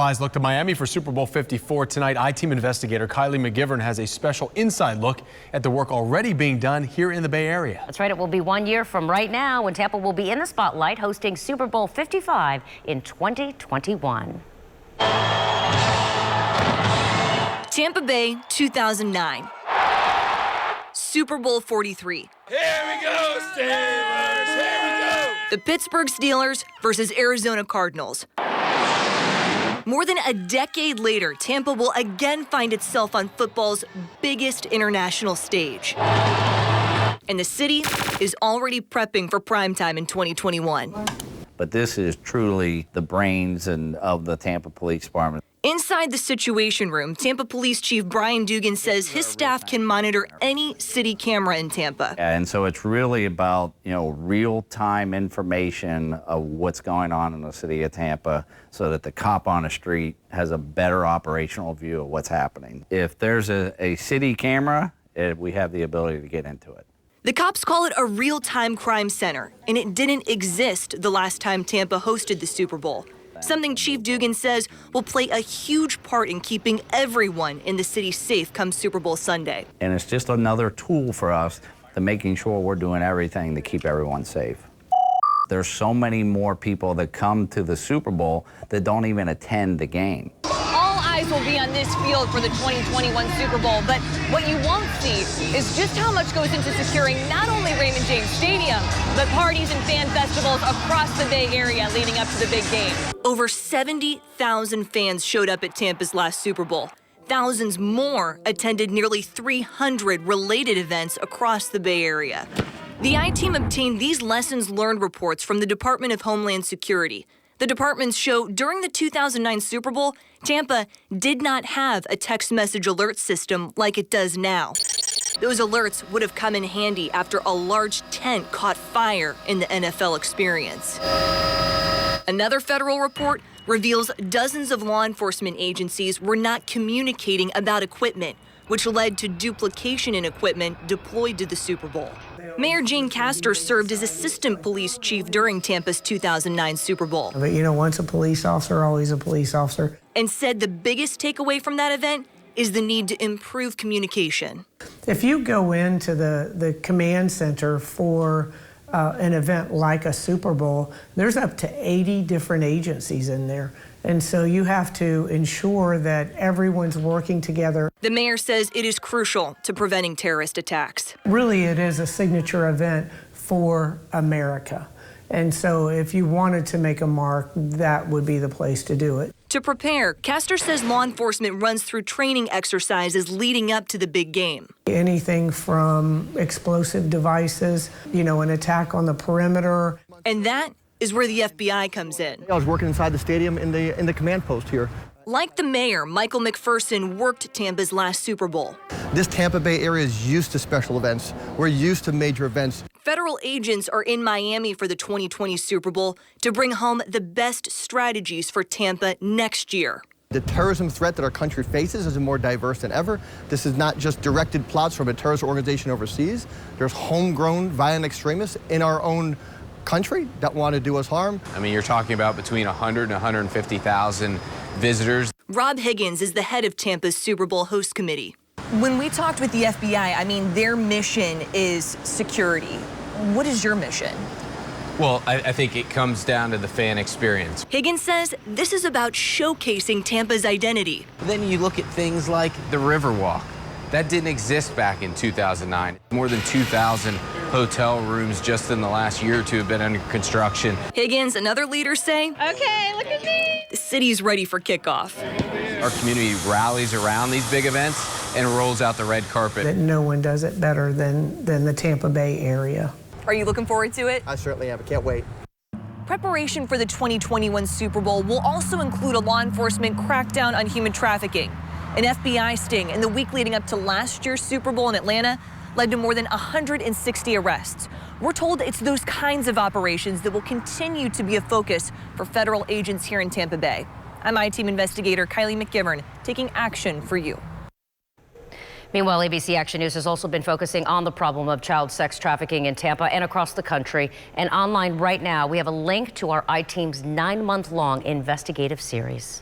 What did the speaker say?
eyes look to Miami for Super Bowl 54 tonight. I-Team investigator Kylie McGivern has a special inside look at the work already being done here in the Bay Area. That's right. It will be 1 year from right now when Tampa will be in the spotlight hosting Super Bowl 55 in 2021. Tampa Bay, 2009. Super Bowl 43. Here we go, Steelers! Here we go! The Pittsburgh Steelers versus Arizona Cardinals. More than a decade later, Tampa will again find itself on football's biggest international stage. And the city is already prepping for primetime in 2021. But this is truly the brains of the Tampa Police Department. Inside the Situation Room, Tampa Police Chief Brian DUGAN says his staff can monitor any city camera in Tampa. And so it's really about, real-time information of what's going on in the city of Tampa so that the cop on the street has a better operational view of what's happening. If there's a city camera, we have the ability to get into it. The cops call it a real-time crime center, and it didn't exist the last time Tampa hosted the Super Bowl. Something Chief DUGAN says will play a huge part in keeping everyone in the city safe come Super Bowl Sunday. And it's just another tool for us to making sure we're doing everything to keep everyone safe. There's so many more people that come to the Super Bowl that don't even attend the game. All eyes will be on this field for the 2021 Super Bowl, but what you won't see is just how much goes into securing not only Raymond James Stadium, but parties and fan festivals across the Bay Area leading up to the big game. Over 70,000 fans showed up at Tampa's last Super Bowl. Thousands more attended nearly 300 related events across the Bay Area. The I-Team obtained these lessons learned reports from the Department of Homeland Security. The departments show during the 2009 Super Bowl, Tampa did not have a text message alert system like it does now. Those alerts would have come in handy after a large tent caught fire in the NFL experience. Another federal report reveals dozens of law enforcement agencies were not communicating about equipment, which led to duplication in equipment deployed to the Super Bowl. Mayor Jane CASTOR served as assistant police chief during Tampa's 2009 Super Bowl. But once a police officer, always a police officer. And said the biggest takeaway from that event is the need to improve communication. If you go into the command center for an event like a Super Bowl, there's up to 80 different agencies in there. And so you have to ensure that everyone's working together. The mayor says it is crucial to preventing terrorist attacks. Really, it is a signature event for America. And so if you wanted to make a mark, that would be the place to do it. To prepare, CASTOR says law enforcement runs through training exercises leading up to the big game. Anything from explosive devices, an attack on the perimeter. And that is where the FBI comes in. I was working inside the stadium in the command post here. Like the mayor, Michael McPherson worked Tampa's last Super Bowl. This Tampa Bay area is used to special events. We're used to major events. Federal agents are in Miami for the 2020 Super Bowl to bring home the best strategies for Tampa next year. The terrorism threat that our country faces is more diverse than ever. This is not just directed plots from a terrorist organization overseas. There's homegrown violent extremists in our own country that want to do us harm. I mean, you're talking about between 100 and 150,000 visitors. Rob Higgins is the head of Tampa's Super Bowl host committee. When we talked with the FBI, their mission is security. What is your mission? Well, I think it comes down to the fan experience. Higgins says this is about showcasing Tampa's identity. Then you look at things like the Riverwalk. That didn't exist back in 2009. More than 2,000 hotel rooms just in the last year or two have been under construction. Higgins and other leaders say, okay, look at me. The city's ready for kickoff. Our community rallies around these big events and rolls out the red carpet. That no one does it better than the Tampa Bay area. Are you looking forward to it? I certainly am. I can't wait. Preparation for the 2021 Super Bowl will also include a law enforcement crackdown on human trafficking. An FBI sting in the week leading up to last year's Super Bowl in Atlanta led to more than 160 arrests. We're told it's those kinds of operations that will continue to be a focus for federal agents here in Tampa Bay. I'm I-Team investigator Kylie McGivern, taking action for you. Meanwhile, ABC Action News has also been focusing on the problem of child sex trafficking in Tampa and across the country. And online right now, we have a link to our I-Team's 9-month-long investigative series.